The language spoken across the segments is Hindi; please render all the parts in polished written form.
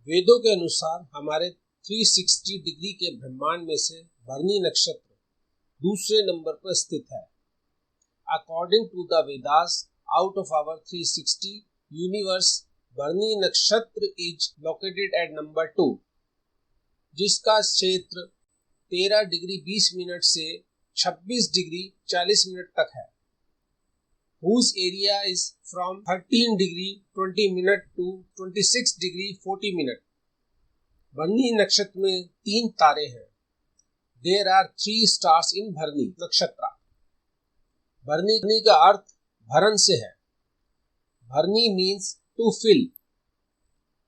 वेदों के अनुसार हमारे 360 डिग्री के ब्रह्मांड में से भरणी नक्षत्र दूसरे नंबर पर स्थित है। According to the Vedas, out of our 360 universe, Bharani nakshatra is located at number 2, जिसका क्षेत्र 13 डिग्री 20 मिनट से 26 डिग्री 40 मिनट तक है। whose area is from 13 degree 20 minute to 26 degree 40 minute. भरणी नक्षत्र में 3 तारे हैं। There are 3 stars in भरणी नक्षत्र। भरणी का अर्थ भरण से है। भरणी means to fill,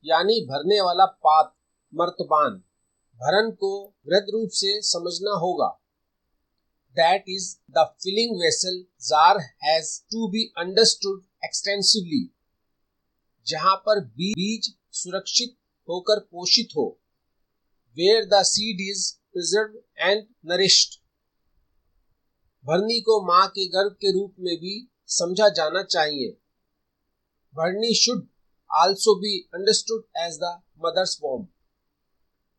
यानी भरने वाला पात्र, मर्तबान। भरण को वृद्ध रूप से समझना होगा। That is, the filling vessel jar has to be understood extensively, जहाँ पर बीज सुरक्षित होकर पोषित हो, where the seed is preserved and nourished. भरणी को माँ के गर्भ के रूप में भी समझा जाना चाहिए। भरणी should also be understood as the mother's womb,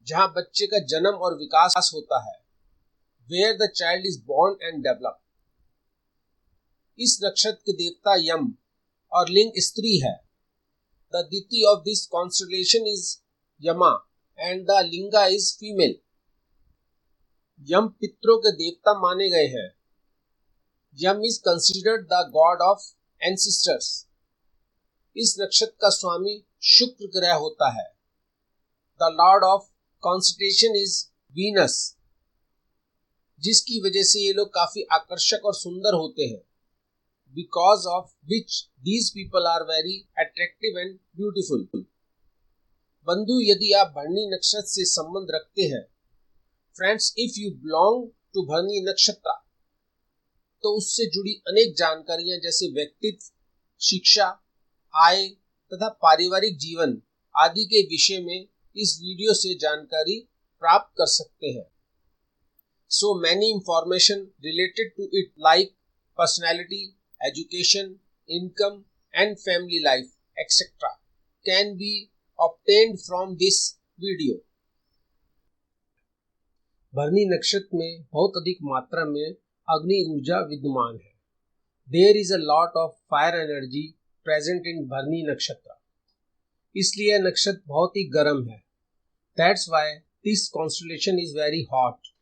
जहाँ बच्चे का जन्म और विकास होता है, where the child is born and developed. इस नक्षत्र के देवता यम और लिंग स्त्री है। The deity of this constellation is Yama and the linga is female. यम पितरों के देवता माने गए हैं। यम is considered the god of ancestors. इस नक्षत्र का स्वामी शुक्र ग्रह होता है। The lord of constellation is Venus, जिसकी वजह से ये लोग काफी आकर्षक और सुंदर होते हैं। Because of which these people are very attractive and beautiful. बंधु, यदि आप भरणी नक्षत्र से संबंध रखते हैं, friends, if you belong to भरणी नक्षत्र, तो उससे जुड़ी अनेक जानकारियां जैसे व्यक्तित्व, शिक्षा, आय तथा पारिवारिक जीवन आदि के विषय में इस वीडियो से जानकारी प्राप्त कर सकते हैं। So many information related to it like personality, education, income and family life, etc. can be obtained from this video. भरणी नक्षत्र में बहुत अधिक मात्रा में अग्नि ऊर्जा विद्यमान है। There is a lot of fire energy present in भरणी नक्षत्र। इसलिए यह नक्षत्र बहुत ही गर्म है। That's why this constellation is very hot.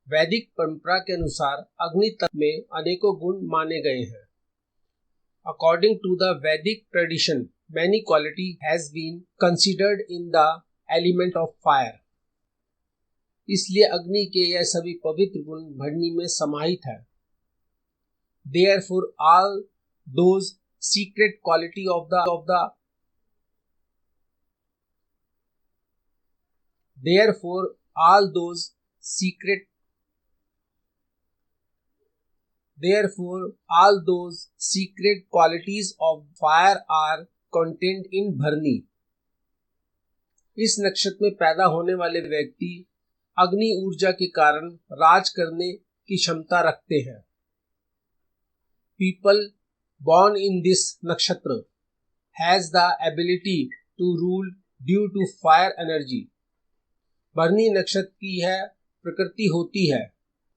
वैदिक परंपरा के अनुसार अग्नि तत्व में अनेकों गुण माने गए हैं। According to the Vedic tradition, many quality has been considered in the element of fire. इसलिए अग्नि के यह सभी पवित्र गुण भरणी में समाहित है। Therefore, all those secret quality of the secret qualities of fire are contained in भरणी। इस नक्षत्र में पैदा होने वाले व्यक्ति अग्नि ऊर्जा के कारण राज करने की क्षमता रखते हैं। People born in this नक्षत्र has the ability to rule due to fire energy. भरणी नक्षत्र की यह प्रकृति होती है।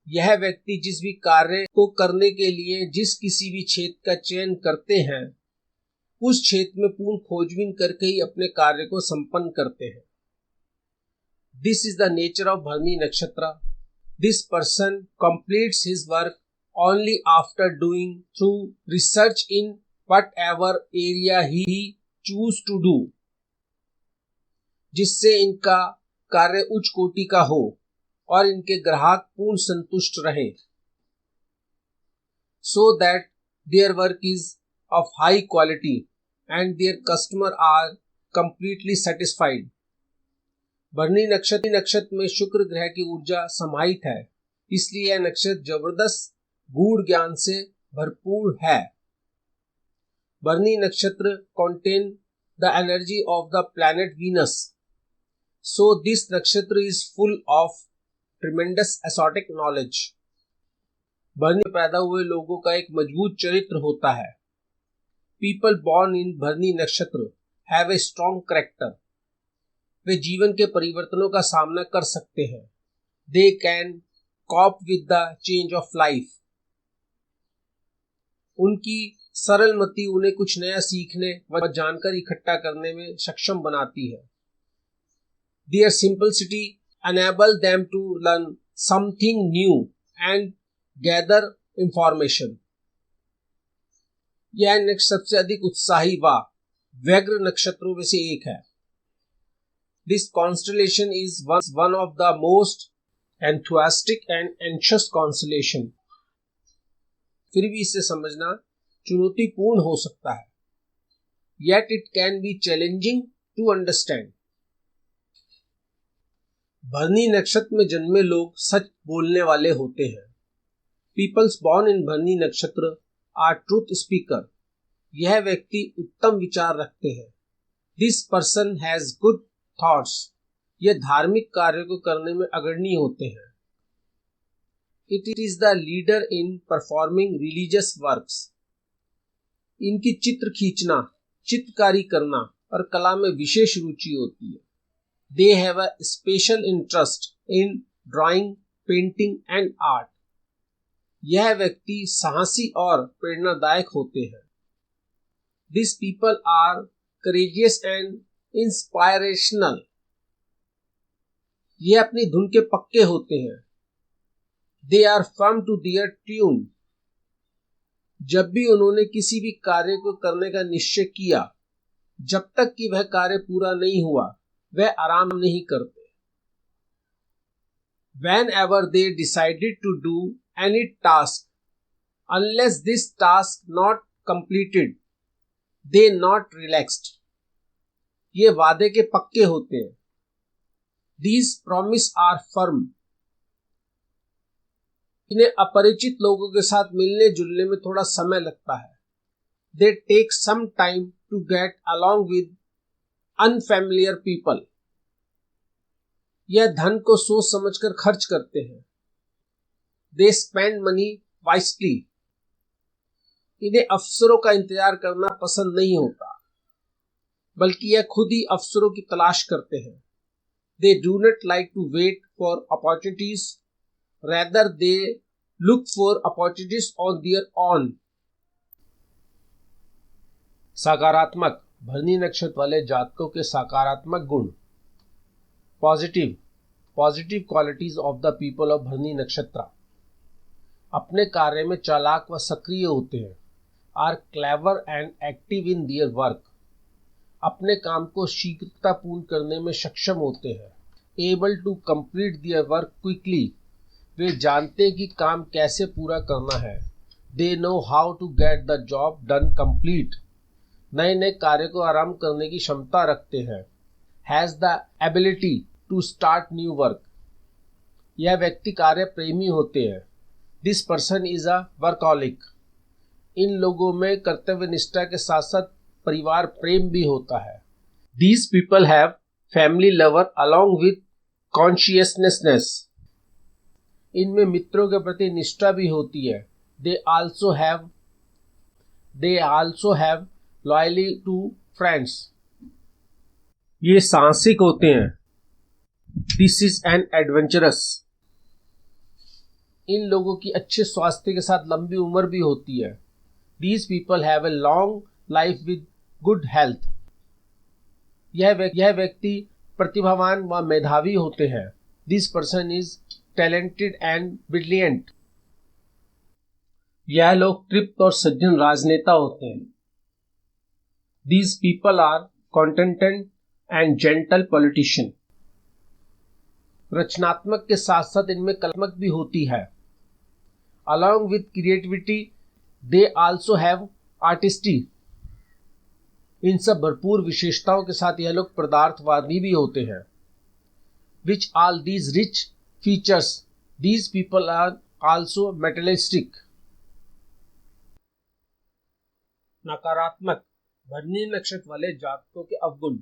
यह व्यक्ति जिस भी कार्य को करने के लिए जिस किसी भी क्षेत्र का चयन करते हैं, उस क्षेत्र में पूर्ण खोजबीन करके ही अपने कार्य को संपन्न करते हैं। This is the nature of भरणी नक्षत्र. This person completes his work only after doing through research in whatever area he choose to do, जिससे इनका कार्य उच्च कोटि का हो और इनके ग्राहक पूर्ण संतुष्ट रहें, so that their work is of high quality and their customer are completely satisfied. भरणी नक्षत्र में शुक्र ग्रह की ऊर्जा समाहित है, इसलिए यह नक्षत्र जबरदस्त गूढ़ ज्ञान से भरपूर है। भरणी नक्षत्र contain the energy of the planet Venus, so this nakshatra is full of tremendous esoteric knowledge. भरणी में पैदा हुए लोगों का एक मजबूत चरित्र होता है। People born in भरणी नक्षत्र have a strong character. वे जीवन के परिवर्तनों का सामना कर सकते हैं। They can cope with the change of life. उनकी सरल मति उन्हें कुछ नया सीखने व जानकारी इकट्ठा करने में सक्षम बनाती है। Their simplicity enable them to learn something new and gather information. यह नेक्स्ट सबसे अधिक उत्साही व व्यग्र नक्षत्रों में से एक है। This constellation is one of the most enthusiastic and anxious constellation. फिर भी इसे समझना चुनौतीपूर्ण हो सकता है। Yet it can be challenging to understand. भरनी नक्षत्र में जन्मे लोग सच बोलने वाले होते हैं। Peoples born in भरनी नक्षत्र are truth speaker. यह व्यक्ति उत्तम विचार रखते हैं। This person has good thoughts. यह धार्मिक कार्यों को करने में अग्रणी होते हैं। It is the leader in performing religious works. इनकी चित्र खींचना, चित्रकारी करना और कला में विशेष रुचि होती है। They have a special interest in drawing, painting and art. यह व्यक्ति साहसी और प्रेरणादायक होते हैं। These people are courageous and inspirational. ये अपनी धुन के पक्के होते हैं। They are firm to their tune. जब भी उन्होंने किसी भी कार्य को करने का निश्चय किया, जब तक कि वह कार्य पूरा नहीं हुआ, वह आराम नहीं करते। Whenever they decided to do any task, unless this task not completed, they not relaxed. ये वादे के पक्के होते हैं। These promise are firm. इन्हें अपरिचित लोगों के साथ मिलने जुलने में थोड़ा समय लगता है। They take some time to get along with unfamiliar people. यह धन को सोच समझकर खर्च करते हैं। They spend money wisely. इन्हें अवसरों का इंतजार करना पसंद नहीं होता, बल्कि यह खुद ही अवसरों की तलाश करते हैं। They do not like to wait for opportunities. Rather, they look for opportunities on their own. सकारात्मक भरनी नक्षत्र वाले जातकों के सकारात्मक गुण। Positive qualities of the people of भरनी नक्षत्र। अपने कार्य में चालाक व सक्रिय होते हैं। Are clever and active in their work. अपने काम को शीघ्रतापूर्ण करने में सक्षम होते हैं। Able to complete their work quickly. वे जानते हैं कि काम कैसे पूरा करना है। They know how to get the job done complete. नए नए कार्य को आरंभ करने की क्षमता रखते हैं। Has the ability to start new work. यह व्यक्ति कार्य प्रेमी होते हैं। This person is a workaholic. इन लोगों में कर्तव्य निष्ठा के साथ साथ परिवार प्रेम भी होता है। These people have family lover along with conscientiousness. इनमें मित्रों के प्रति निष्ठा भी होती है। They also have loyalty to friends. ये साहसिक होते हैं। This is an adventurous. इन लोगों की अच्छे स्वास्थ्य के साथ लंबी उम्र भी होती है। These people have a long life with good health. यह व्यक्ति प्रतिभावान व मेधावी होते हैं। This person is talented and brilliant. यह लोग तृप्त और सज्जन राजनेता होते हैं। These people are contented and gentle politician. रचनात्मक के साथ साथ इनमें कलात्मक भी होती है। Along with creativity, they also have artistry. इन सब भरपूर विशेषताओं के साथ यह लोग पदार्थवादी भी होते हैं। Which all these rich features, these people are also materialistic. नकारात्मक भरनी नक्षत्र वाले जातकों के अवगुण।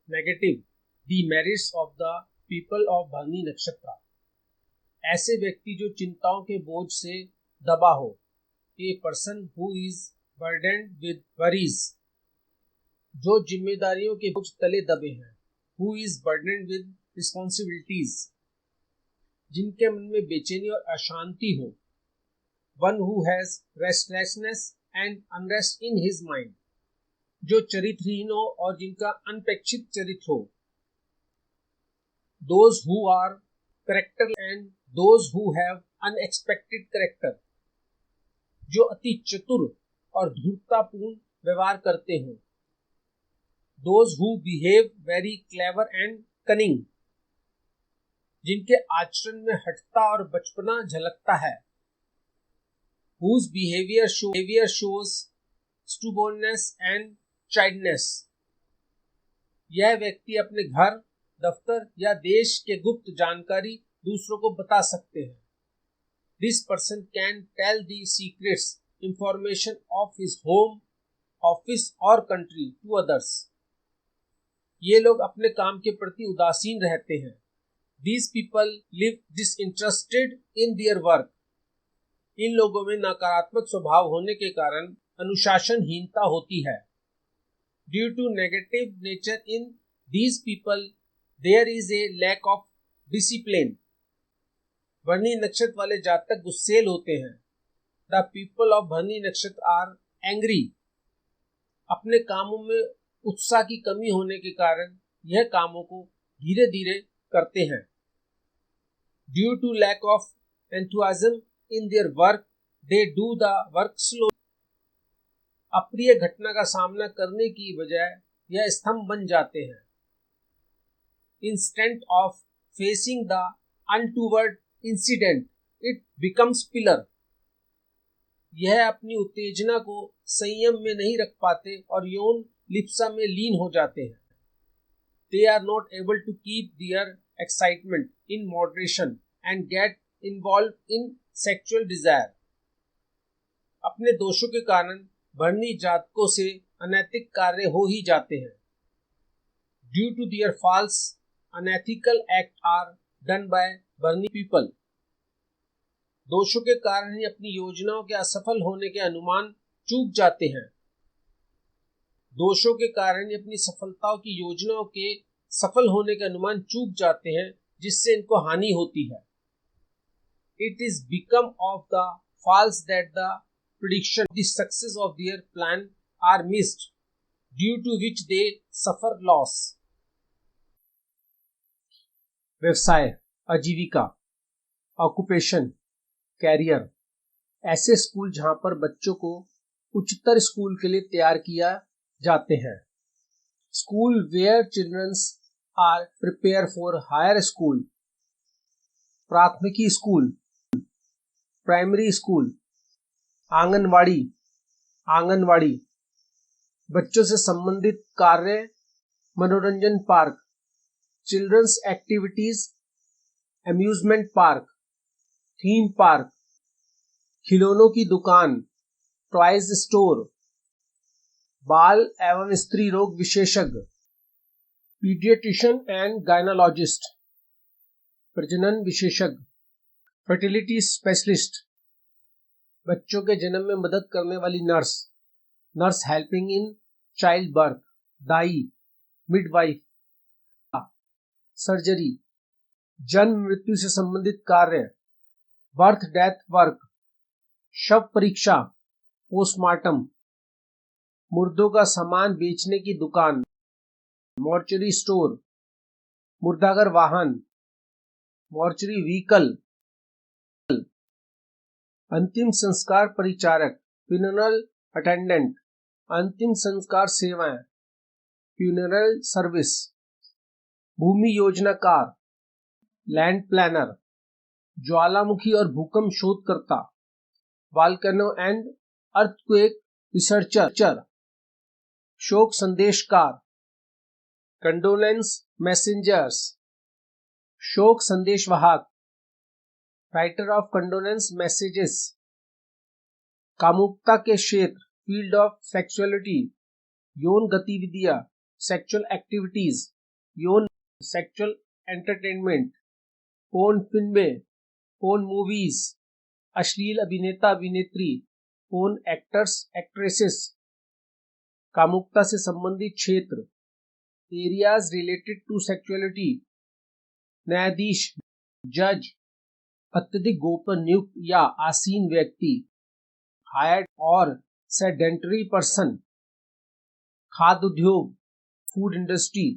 Negative demerits of the people of भरनी नक्षत्र। ऐसे व्यक्ति जो चिंताओं के बोझ से दबा हो। A person who is burdened with worries. जो जिम्मेदारियों के बोझ तले दबे हैं। who is burdened with responsibilities, जिनके मन में बेचैनी और अशांति हो, one who has restlessness and unrest in his mind, जो चरित्रहीन हो और जिनका अनपेक्षित चरित्र हो, those who are character and those who have unexpected character, जो अति चतुर और धूर्ततापूर्ण व्यवहार करते हों, those who behave very clever and cunning, जिनके आचरण में हठता और बचपना झलकता है, whose behavior shows stubbornness and childness, यह व्यक्ति अपने घर, दफ्तर या देश के गुप्त जानकारी दूसरों को बता सकते हैं. This person can tell the secrets information of his home, office or country to others. ये लोग अपने काम के प्रति उदासीन रहते हैं. These people live disinterested in their work. इन लोगों में नकारात्मक स्वभाव होने के कारण अनुशासनहीनता होती है. Due to negative nature in these people, there is a lack of discipline. भरणी नक्षत्र वाले जातक गुस्सेल होते हैं. The people of भरणी नक्षत्र are angry. अपने कामों में उत्साह की कमी होने के कारण यह कामों को धीरे धीरे करते हैं. Due to lack of enthusiasm in their work, they do the work slowly. अप्रिय घटना का सामना करने की बजाय यह स्तंभ बन जाते हैं. Instead of facing the untoward incident, it becomes pillar. यह अपनी उत्तेजना को संयम में नहीं रख पाते और यौन लिप्सा में लीन हो जाते हैं. They are not able to keep their excitement in moderation and get involved in sexual desire. अपने दोषों के कारण भरणी जातकों से अनैतिक कार्य हो ही जाते हैं. Due to their false unethical act are done by भरणी people. दोषों के कारण ही अपनी योजनाओं के असफल होने के अनुमान चूक जाते हैं. दोषों के कारण ही अपनी सफलताओं की योजनाओं के सफल होने के अनुमान चूक जाते हैं, जिससे इनको हानि होती है. It is become of the false that the prediction of the success of their plan are missed, due to which they suffer loss. व्यवसाय, आजीविका, ऑक्यूपेशन, कैरियर, ऐसे स्कूल जहां पर बच्चों को उच्चतर स्कूल के लिए तैयार किया जाते हैं. School where childrens are prepare for higher school. प्राथमिकी स्कूल, प्राइमरी स्कूल, आंगनवाड़ी, बच्चों से संबंधित कार्य, मनोरंजन park, childrens activities, amusement park, theme park, खिलौनों की दुकान, टॉयज स्टोर, बाल एवं स्त्री रोग विशेषज्ञ, पीडियाट्रिशियन एंड गायनोलॉजिस्ट, प्रजनन विशेषज्ञ, फर्टिलिटी स्पेशलिस्ट, बच्चों के जन्म में मदद करने वाली nurse helping in child birth, Dai, midwife, surgery, जन्म मृत्यु से संबंधित कार्य, बर्थ डेथ वर्क, शव परीक्षा, पोस्टमार्टम, मुर्दों का सामान बेचने की दुकान, मॉर्चरी स्टोर, मुर्दाघर वाहन, मॉर्चरी व्हीकल, अंतिम संस्कार परिचारक, फ्यूनरल अटेंडेंट, अंतिम संस्कार सेवाएं, फ्यूनरल सर्विस, भूमि योजनाकार, लैंड प्लानर, ज्वालामुखी और भूकंप शोधकर्ता, वॉल्केनो एंड अर्थक्वेक रिसर्चर, शोक संदेशकार, कंडोलेंस मैसेंजर्स, शोक संदेशवाहक, राइटर ऑफ कंडोलेंस मैसेजेस, कामुकता के क्षेत्र, फील्ड ऑफ सेक्सुअलिटी, यौन गतिविधियां, सेक्सुअल एक्टिविटीज, यौन सेक्सुअल एंटरटेनमेंट, पोर्न फिल्में, पोर्न मूवीज, अश्लील अभिनेता अभिनेत्री, पोर्न एक्टर्स एक्ट्रेसेस, कामुकता से संबंधित क्षेत्र, एरियाज रिलेटेड टू सेक्सुअलिटी, न्यायाधीश, जज, अत्यधिक गोपनीय नियुक्त या आसीन व्यक्ति, हायर्ड और सेडेंटरी पर्सन, खाद्य उद्योग, फूड इंडस्ट्री,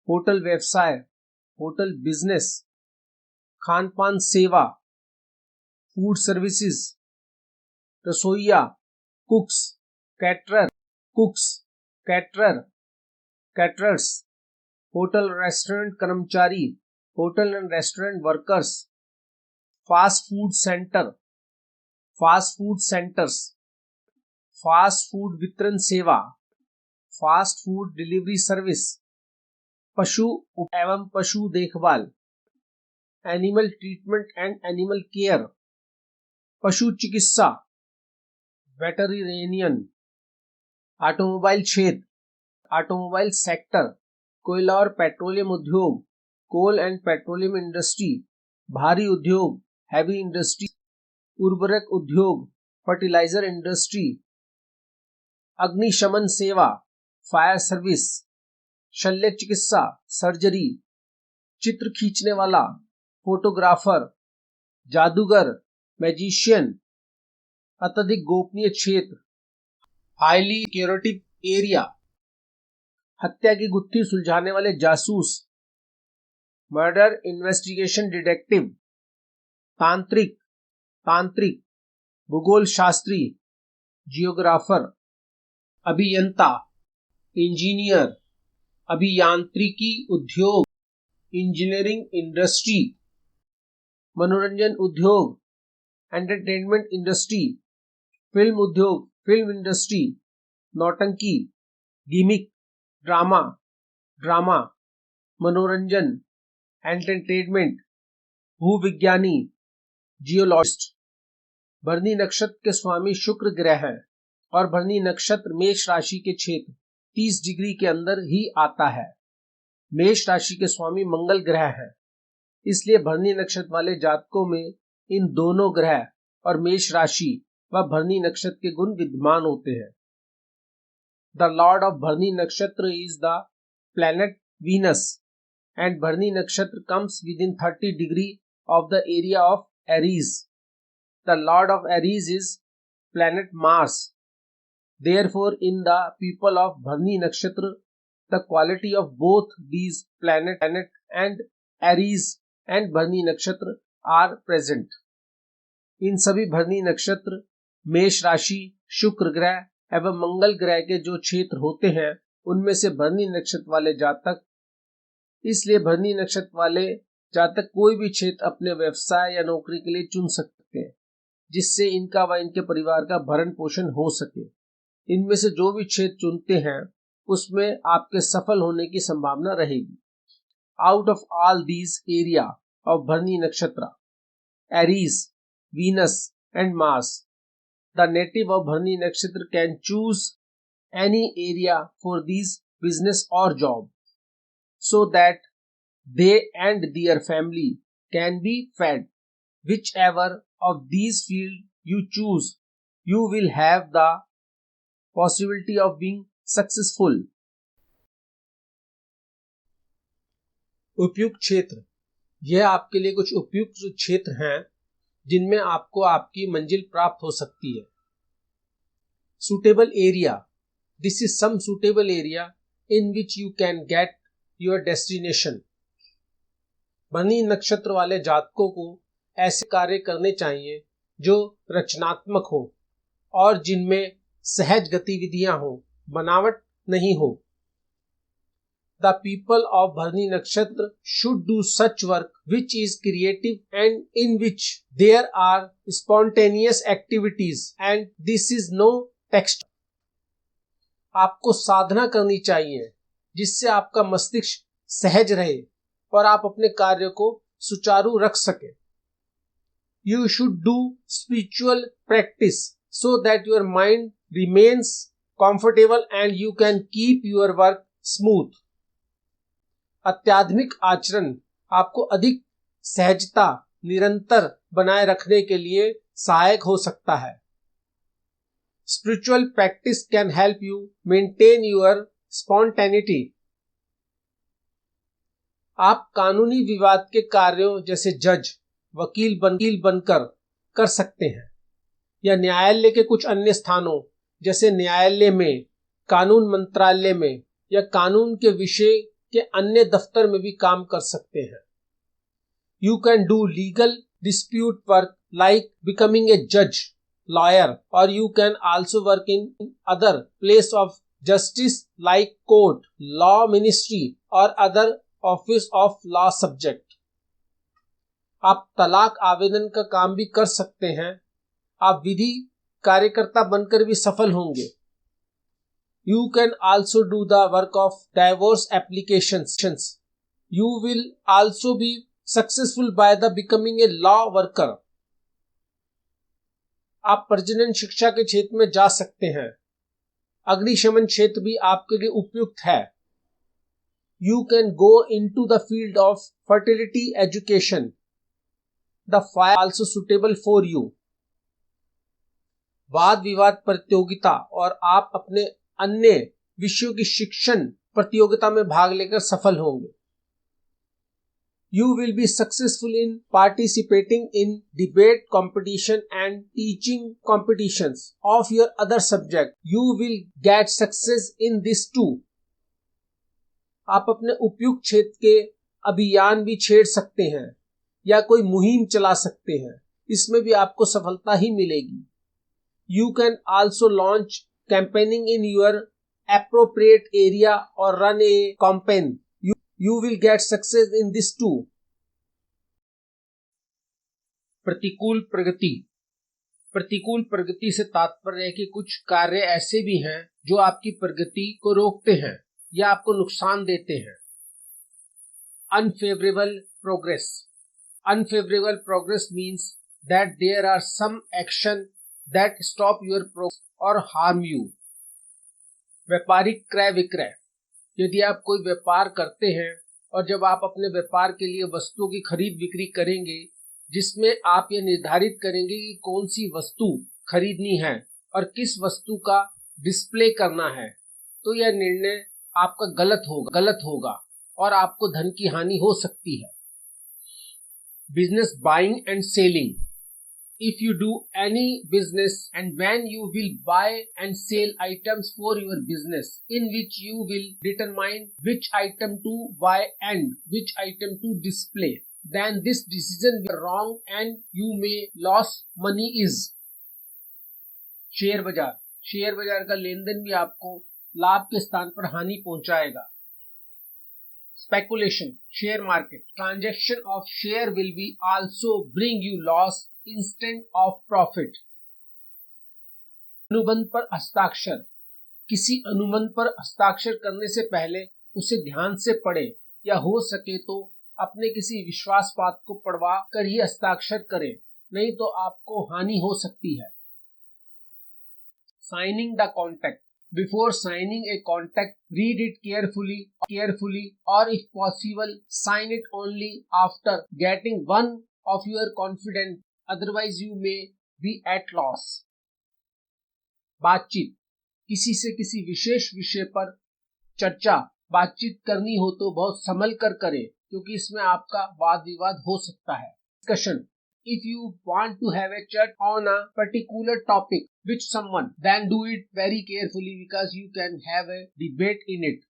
होटल व्यवसाय, होटल बिजनेस, खान पान सेवा, फूड सर्विसेज, रसोइया, cooks, caterer, caterers, hotel restaurant कर्मचारी, hotel and restaurant workers, fast food centres, fast food वितरण सेवा, फास्ट फूड डिलीवरी सर्विस, पशु एवं पशु देखभाल, animal treatment and animal care, पशु चिकित्सा, वेटरिनेरियन, ऑटोमोबाइल क्षेत्र, ऑटोमोबाइल सेक्टर, कोयला और पेट्रोलियम उद्योग, कोल एंड पेट्रोलियम इंडस्ट्री, भारी उद्योग, हैवी इंडस्ट्री, उर्वरक उद्योग, फर्टिलाइजर इंडस्ट्री, अग्निशमन सेवा, फायर सर्विस, शल्य चिकित्सा, सर्जरी, चित्र खींचने वाला, फोटोग्राफर, जादूगर, मैजिशियन, अत्यधिक गोपनीय क्षेत्र, हाईली सिक्योरिटी एरिया, हत्या की गुत्थी सुलझाने वाले जासूस, मर्डर इन्वेस्टिगेशन डिटेक्टिव, तांत्रिक, भूगोल शास्त्री, जियोग्राफर, अभियंता, इंजीनियर, अभियांत्रिकी उद्योग, इंजीनियरिंग इंडस्ट्री, मनोरंजन उद्योग, एंटरटेनमेंट इंडस्ट्री, फिल्म उद्योग, फिल्म इंडस्ट्री, नौटंकी, गिमिक, ड्रामा, मनोरंजन, एंटरटेनमेंट, भूविज्ञानी, जियोलॉजिस्ट। भरणी नक्षत्र के स्वामी शुक्र ग्रह है और भरणी नक्षत्र मेष राशि के क्षेत्र 30 डिग्री के अंदर ही आता है। मेष राशि के स्वामी मंगल ग्रह है, इसलिए भरणी नक्षत्र वाले जातकों में इन दोनों ग्रह और मेष राशि व भरणी नक्षत्र के गुण विद्यमान होते हैं। The lord of Bharani nakshatra is the planet Venus and भरणी नक्षत्र comes within 30 degree of the area of Aries. The lord of Aries is planet Mars. Therefore, in the people of Bharni Nakshatra, the quality of both these planet and Aries and Bharni Nakshatra are present. इन सभी भरणी नक्षत्र, मेष राशि, शुक्र ग्रह एवं मंगल ग्रह के जो क्षेत्र होते हैं उनमें से भरणी नक्षत्र वाले जातक, इसलिए भरणी नक्षत्र वाले जातक कोई भी क्षेत्र अपने व्यवसाय या नौकरी के लिए चुन सकते हैं जिससे इनका व इनके परिवार का भरण पोषण हो सके। इनमें से जो भी क्षेत्र चुनते हैं उसमें आपके सफल होने की संभावना रहेगी। Out of all these area of Bharani नक्षत्र, Aries, Venus and Mars, the native of Bharani नक्षत्र can choose any area for this business और job so that they and their family can be fed. Whichever of these fields you choose, you will have the possibility of being successful. उपयुक्त क्षेत्र, यह आपके लिए कुछ उपयुक्त क्षेत्र हैं जिनमें आपको आपकी मंजिल प्राप्त हो सकती है। Suitable area, this is some suitable area in which you can get your destination. भरणी नक्षत्र वाले जातकों को ऐसे कार्य करने चाहिए जो रचनात्मक हो और जिनमें सहज गतिविधियां हो, बनावट नहीं हो। The people of Bharani Nakshatra should do such work which is creative and in which there are spontaneous activities and this is no text. आपको साधना करनी चाहिए जिससे आपका मस्तिष्क सहज रहे और आप अपने कार्य को सुचारू रख सके। You should do spiritual practice so that your mind remains comfortable and you can keep your work smooth. अत्याधुनिक आचरण आपको अधिक सहजता निरंतर बनाए रखने के लिए सहायक हो सकता है। Spiritual practice can help you maintain your spontaneity. आप कानूनी विवाद के कार्यों जैसे जज, वकील बनकर कर सकते हैं, या न्यायालय के कुछ अन्य स्थानों जैसे न्यायालय में, कानून मंत्रालय में या कानून के विषय के अन्य दफ्तर में भी काम कर सकते हैं। You can do legal dispute work like becoming a judge, lawyer, or you can also work in other place of justice like court, law ministry or other office of law subject. आप तलाक आवेदन का काम भी कर सकते हैं। आप विधि कार्यकर्ता बनकर भी सफल होंगे। You can also do the work of divorce applications. You will also be successful by the becoming a law worker. आप प्रजनन शिक्षा के क्षेत्र में जा सकते हैं। अग्निशमन क्षेत्र भी आपके लिए उपयुक्त है। You can go into the field of fertility education. The fire also suitable for you. वाद विवाद प्रतियोगिता और आप अपने अन्य विषयों की शिक्षण प्रतियोगिता में भाग लेकर सफल होंगे। You will be successful in participating in debate competition and teaching competitions of your other subject. You will get success in this too. आप अपने उपयुक्त क्षेत्र के अभियान भी छेड़ सकते हैं या कोई मुहिम चला सकते हैं, इसमें भी आपको सफलता ही मिलेगी। You can also launch campaigning in your appropriate area or run a campaign. You will get success in this too. प्रतिकूल प्रगति। प्रतिकूल प्रगति से तात्पर्य है कि कुछ कार्य ऐसे भी हैं जो आपकी प्रगति को रोकते हैं या आपको नुकसान देते हैं। Unfavorable progress. Unfavorable progress means that there are some action that stop your progress or harm you. व्यापारिक क्रय विक्रय। यदि आप कोई व्यापार करते हैं और जब आप अपने व्यापार के लिए वस्तुओं की खरीद बिक्री करेंगे जिसमें आप ये निर्धारित करेंगे कि कौन सी वस्तु खरीदनी है और किस वस्तु का डिस्प्ले करना है, तो यह निर्णय आपका गलत होगा और आपको धन की हानि हो सकती है। Business buying and selling. If you do any business and when you will buy and sell items for your business in which you will determine which item to buy and which item to display, then this decision will be wrong and you may lose money is. Share बाजार का लेन देन भी आपको लाभ के स्थान पर हानि पहुंचाएगा। Speculation, share market. Transaction of share will be also bring you loss instead of profit. अनुबंध पर हस्ताक्षर। किसी अनुबंध पर हस्ताक्षर करने से पहले उसे ध्यान से पढ़ें या हो सके तो अपने किसी विश्वास पात्र को पढ़वा कर ही हस्ताक्षर करें, नहीं तो आपको हानि हो सकती है। Signing the contract. Before signing a contract, read it carefully, or if possible, sign it only after getting one of your confidence. Otherwise, you may be at loss. बातचीत। किसी से किसी विशेष विषय पर बातचीत करनी हो तो बहुत संभल कर करें, क्योंकि इसमें आपका वाद विवाद हो सकता है। Discussion. If you want to have a chat on a particular topic with someone, then do it very carefully because you can have a debate in it.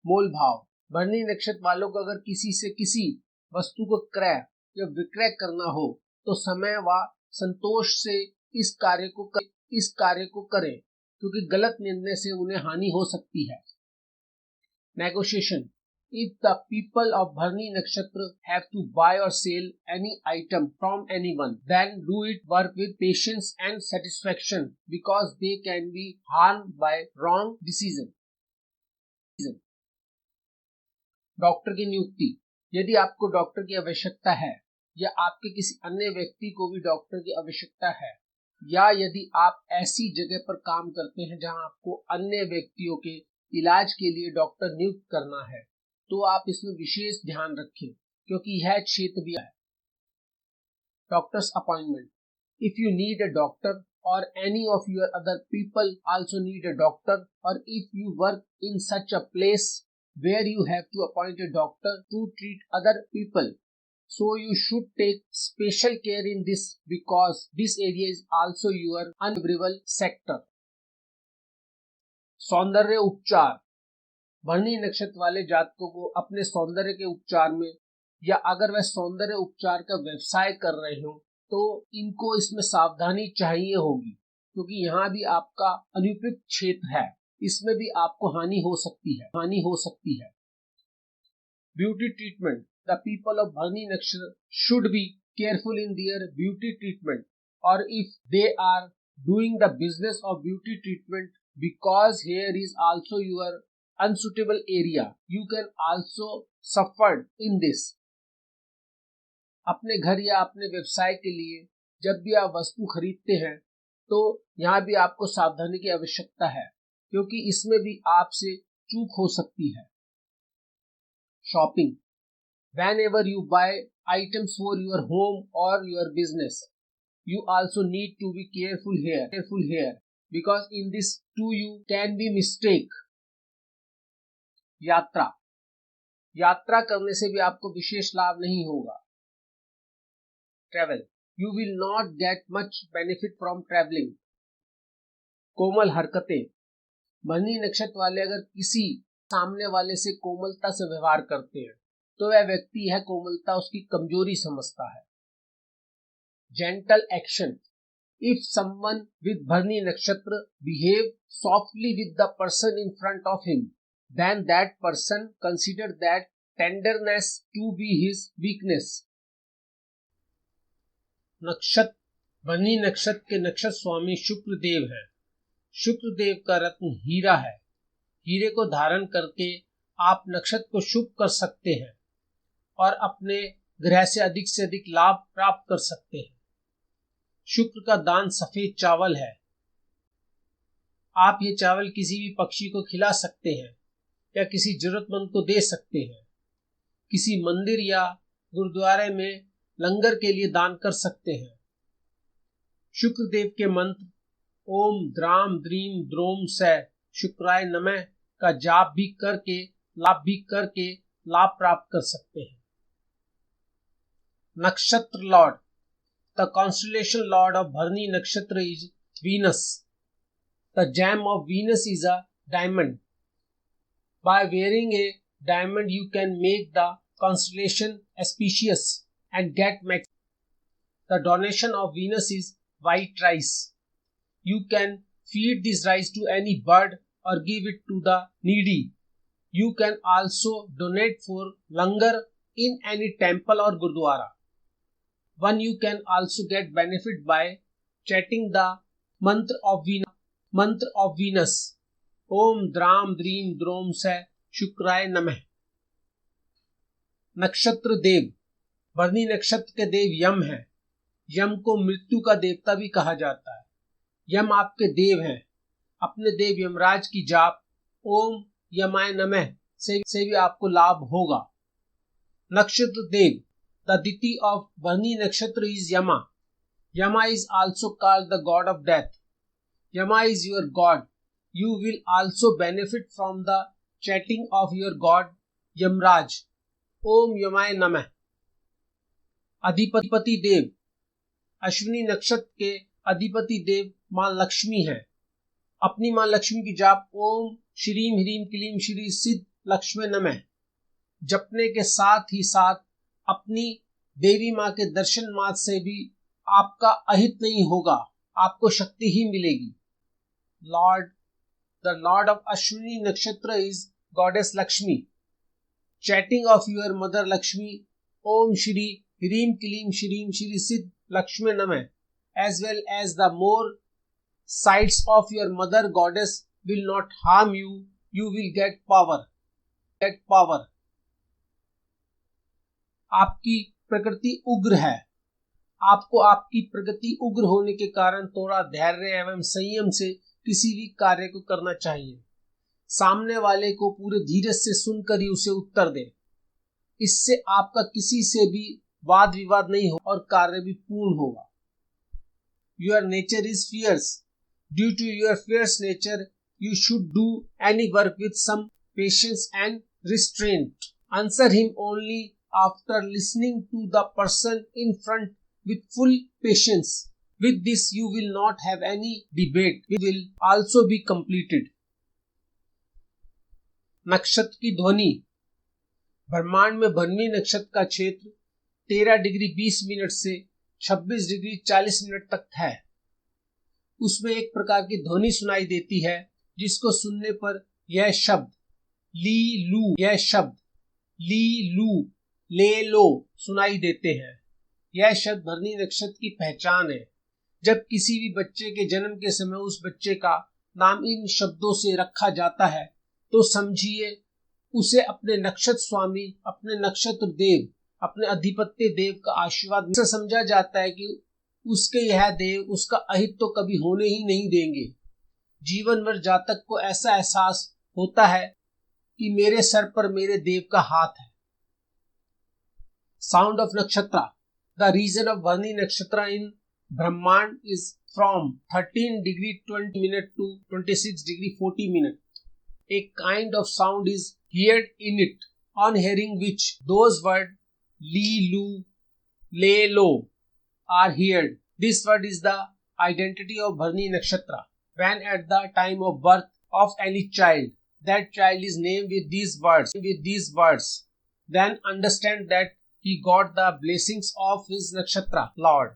मोल भाव। भरणी नक्षत्र वालों को अगर किसी से किसी वस्तु को क्रय या विक्रय करना हो तो समय व संतोष से इस कार्य को करें, क्योंकि गलत निर्णय से उन्हें हानि हो सकती है। Negotiation. If the people of Bharani Nakshatra have to buy or sell any item from anyone, then do it work with patience and satisfaction because they can be harmed by wrong decision. Doctor की नियुक्ति। यदि आपको डॉक्टर की आवश्यकता है या आपके किसी अन्य व्यक्ति को भी डॉक्टर की आवश्यकता है, या यदि आप ऐसी जगह पर काम करते हैं जहां आपको अन्य व्यक्तियों के इलाज के लिए डॉक्टर नियुक्त करना है, तो आप इसमें विशेष ध्यान रखें क्योंकि यह क्षेत्र भी है। Doctors appointment. If you need a doctor और any of your other people also need a doctor, और if you work in such a place where you have to appoint a doctor to treat other people. So you should take special care in this because this area is also your unfavorable sector. सौंदर्य उपचार, भरणी नक्षत्र वाले जातकों को अपने सौंदर्य के उपचार में या अगर वह सौंदर्य उपचार का व्यवसाय कर रहे हो तो इनको इसमें सावधानी चाहिए होगी क्योंकि यहाँ भी आपका अनुपयुक्त क्षेत्र है, इसमें भी आपको हानि हो सकती है। Beauty treatment, the people of Bharani nakshatra should be careful in their beauty treatment और if they are doing the business of beauty treatment because here is also your unsuitable area, you can also suffer in this. अपने घर या अपने व्यवसाय के लिए जब भी आप वस्तु खरीदते हैं तो यहाँ भी आपको सावधानी की आवश्यकता है क्योंकि इसमें भी आपसे चूक हो सकती है। Shopping, whenever you buy items for your home or your business, you also need to be careful here. Because in this too you can be mistake. यात्रा करने से भी आपको विशेष लाभ नहीं होगा। Travel, you will not get much benefit from traveling. कोमल हरकतें, भरणी नक्षत्र वाले अगर किसी सामने वाले से कोमलता से व्यवहार करते हैं तो वह व्यक्ति है कोमलता उसकी कमजोरी समझता है। Gentle action, if someone with Bharani nakshatra behave softly with the person in front of him, then that person consider that tenderness to be his weakness. नक्षत्र, भरणी नक्षत्र के नक्षत्र स्वामी शुक्र देव हैं। शुक्र देव का रत्न हीरा है। हीरे को धारण करके आप नक्षत्र को शुभ कर सकते हैं और अपने ग्रह से अधिक लाभ प्राप्त कर सकते हैं। शुक्र का दान सफेद चावल है। आप ये चावल किसी भी पक्षी को खिला सकते हैं या किसी जरूरतमंद को दे सकते हैं। किसी मंदिर या गुरुद्वारे में लंगर के लिए दान कर सकते हैं। शुक्र देव के मंत्र ओम द्राम द्रीम द्रोम से शुक्राय नमः का जाप भी करके लाभ प्राप्त कर सकते हैं। नक्षत्र Lord, the constellation lord of Bharani nakshatra is Venus. The gem of Venus is a diamond. By wearing a diamond you can make the constellation auspicious and get max. The donation of Venus is white rice. You can feed this rice to any bird or give it to the needy. You can also donate for langar in any temple or gurdwara. One, you can also get benefit by chanting the mantra of Venus. Om Dram Dream Drom Se Shukraय नमः। नक्षत्र देव, भरणी नक्षत्र के देव यम हैं। यम को मृत्यु का देवता भी कहा जाता है। यम आपके देव हैं। अपने देव यमराज की जाप ओम यमाय नमः से भी आपको लाभ होगा। नक्षत्र देव, the deity of Bharani nakshatra is Yama. Yama is also called the god of death. Yama is your god. You will also benefit from the chanting of your god Yamraj. Om Yamay Namah. अधिपति देव, अश्विनी नक्षत्र के अधिपति देव मां लक्ष्मी हैं। अपनी मां लक्ष्मी की जाप ओम श्रीम ह्रीम क्लीम श्री सिद्ध लक्ष्मी नमः जपने के साथ ही साथ अपनी देवी मां के दर्शन मात्र से भी आपका अहित नहीं होगा, आपको शक्ति ही मिलेगी। Lord, the lord of Ashwini nakshatra is goddess Lakshmi. Chanting of your mother Lakshmi Om श्री ह्रीम क्लीम श्रीम श्री सिद्ध लक्ष्मी नमः as well as the more sides of your mother goddess will not harm you, you will get power. आपकी प्रकृति उग्र है। आपको आपकी प्रकृति उग्र होने के कारण थोड़ा धैर्य एवं संयम से किसी भी कार्य को करना चाहिए। सामने वाले को पूरे धीरज से सुनकर ही उसे उत्तर दें। इससे आपका किसी से भी वाद विवाद नहीं हो और कार्य भी पूर्ण होगा। Your nature is fierce. Due to your fierce nature, you should do any work with some patience and restraint. Answer him only after listening to the person in front with full patience. With this, you will not have any debate. It will also be completed. नक्षत्र की ध्वनि। ब्रह्मांड में भरणी नक्षत्र का क्षेत्र 13 डिग्री 20 मिनट से 26 डिग्री 40 मिनट तक है। उसमें एक प्रकार की ध्वनि सुनाई देती है जिसको सुनने पर यह शब्द ली लू, यह शब्द ली लू, ले लो सुनाई देते हैं। यह शब्द भरणी नक्षत्र की पहचान है। जब किसी भी बच्चे के जन्म के समय उस बच्चे का नाम इन शब्दों से रखा जाता है तो समझिए उसे अपने नक्षत्र स्वामी, अपने नक्षत्र देव, अपने अधिपत्य देव का आशीर्वाद से समझा जाता है कि उसके यह देव उसका अहित तो कभी होने ही नहीं देंगे। जीवन भर जातक को ऐसा एहसास होता है कि मेरे सर पर मेरे देव का हाथ है। Sound of nakshatra. The region of Bharani nakshatra in brahmand is from 13 degree 20 minute to 26 degree 40 minute. A kind of sound is heard in it, on hearing which those words li lu, le lo are heard. This word is the identity of Bharani Nakshatra. When at the time of birth of any child, that child is named with these words, then understand that he got the blessings of his Nakshatra Lord.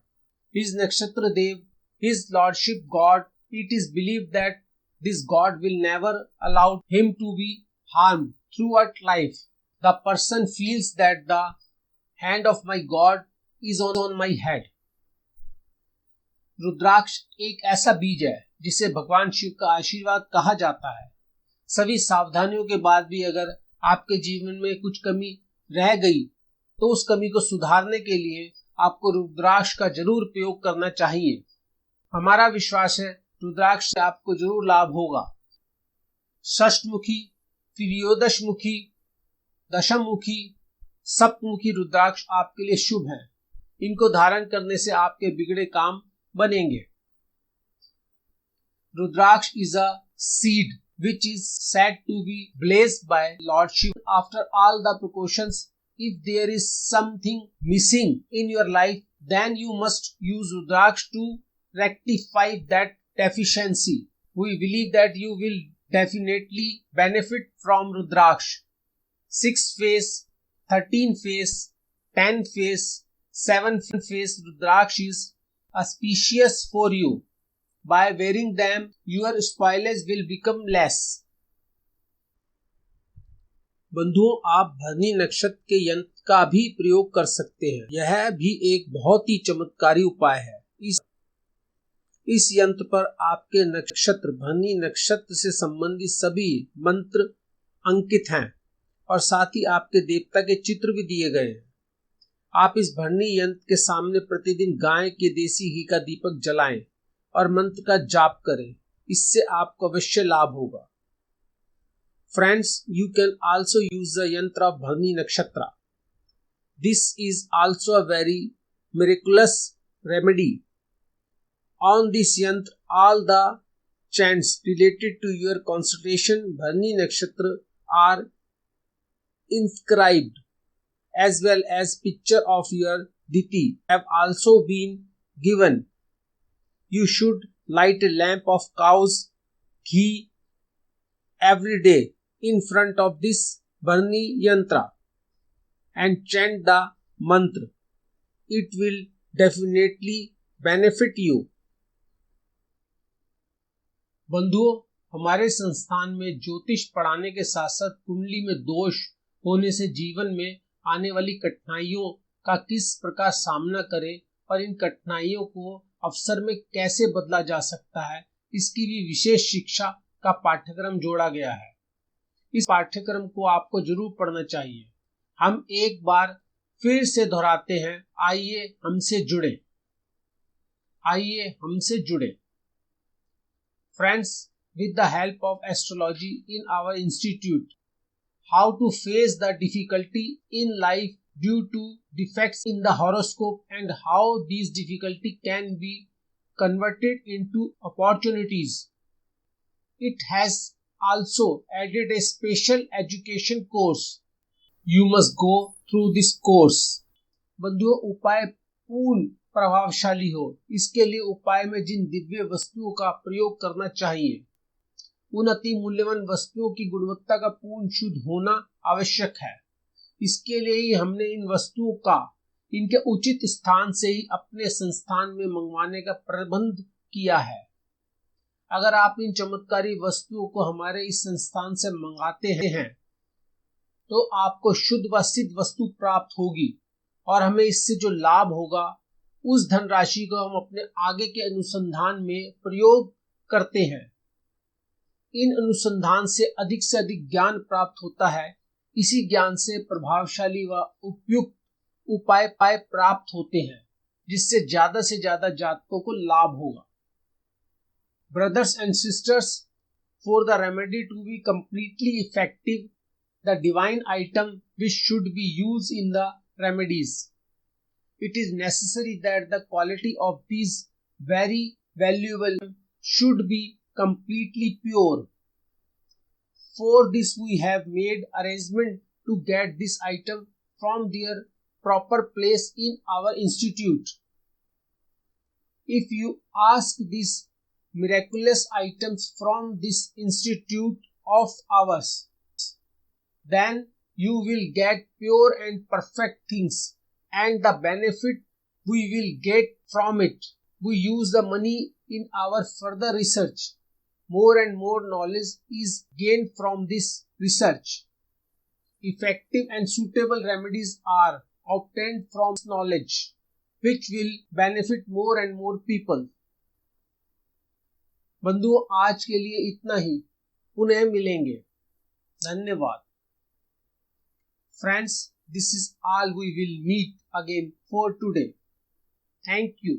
His Nakshatra Dev, his Lordship God. It is believed that this God will never allow him to be harmed throughout life. The person feels that the hand of my God is on my head. रुद्राक्ष एक ऐसा बीज है जिसे भगवान शिव का आशीर्वाद कहा जाता है। सभी सावधानियों के बाद भी अगर आपके जीवन में कुछ कमी रह गई तो उस कमी को सुधारने के लिए आपको रुद्राक्ष का जरूर प्रयोग करना चाहिए। हमारा विश्वास है रुद्राक्ष से आपको जरूर लाभ होगा। षष्ठमुखी, त्रियोदशमुखी, दशमुखी, सप्तमुखी रुद्राक्ष आपके लिए शुभ है। इनको धारण करने से आपके बिगड़े काम बनेंगे। Rudraksha is a seed which is said to be blessed by Lord Shiva. After all the precautions, if there is something missing in your life, then you must use Rudraksh to rectify that deficiency. We believe that you will definitely benefit from Rudraksh. 6 face, 13 face, 10 face, 7 face Rudraksh is auspicious for you. By wearing them, your spoilage will become less. बंधुओं, आप भरणी नक्षत्र के यंत्र का भी प्रयोग कर सकते हैं। यह भी एक बहुत ही चमत्कारी उपाय है। इस यंत्र पर आपके नक्षत्र, भरणी नक्षत्र से संबंधित सभी मंत्र अंकित हैं और साथ ही आपके देवता के चित्र भी दिए गए हैं। आप इस भरणी यंत्र के सामने प्रतिदिन गाय के देसी घी का दीपक जलाएं और मंत्र का जाप करें। इससे आपको अवश्य लाभ होगा। Friends, you can also use the yantra of Bharani Nakshatra. This is also a very miraculous remedy. On this yantra, all the chants related to your consultation Bharani Nakshatra are inscribed, as well as picture of your deity have also been given. You should light a lamp of cow's ghee every day in front of this Bharani yantra and chant the mantra. It will definitely benefit you. बंधुओं, हमारे संस्थान में ज्योतिष पढ़ाने के साथ साथ कुंडली में दोष होने से जीवन में आने वाली कठिनाइयों का किस प्रकार सामना करें और इन कठिनाइयों को अवसर में कैसे बदला जा सकता है, इसकी भी विशेष शिक्षा का पाठ्यक्रम जोड़ा गया है। इस पाठ्यक्रम को आपको जरूर पढ़ना चाहिए। हम एक बार फिर से दोहराते हैं, आइए हमसे जुड़े, आइए हमसे जुड़े। Friends, with the help of astrology in our institute, how to face the difficulty in life due to defects in the horoscope and how these difficulty can be converted into opportunities. It has also added a special education course. You must go through this course. बंधुओं, उपाय पूर्ण प्रभावशाली हो, इसके लिए उपाय में जिन दिव्य वस्तुओं का प्रयोग करना चाहिए, उन अति मूल्यवान वस्तुओं की गुणवत्ता का पूर्ण शुद्ध होना आवश्यक है। इसके लिए ही हमने इन वस्तुओं का इनके उचित स्थान से ही अपने संस्थान में मंगवाने का प्रबंध किया है। अगर आप इन चमत्कारी वस्तुओं को हमारे इस संस्थान से मंगाते हैं तो आपको शुद्ध व सिद्ध वस्तु प्राप्त होगी और हमें इससे जो लाभ होगा उस धनराशि को हम अपने आगे के अनुसंधान में प्रयोग करते हैं। इन अनुसंधान से अधिक ज्ञान प्राप्त होता है। इसी ज्ञान से प्रभावशाली व उपयुक्त उपाय प्राप्त होते हैं, जिससे ज्यादा से ज्यादा जातकों को लाभ होगा। Brothers and sisters, for the remedy to be completely effective, the divine item which should be used in the remedies, it is necessary that the quality of these very valuable should be completely pure. For this we have made arrangement to get this item from their proper place in our institute. If you ask these miraculous items from this institute of ours, then you will get pure and perfect things, and the benefit we will get from it. We use the money in our further research. More and more knowledge is gained from this research. Effective and suitable remedies are obtained from knowledge, which will benefit more and more people. बंधुओं, आज के लिए इतना ही। पुनः मिलेंगे। धन्यवाद। Friends, this is all we will meet again for today. Thank you.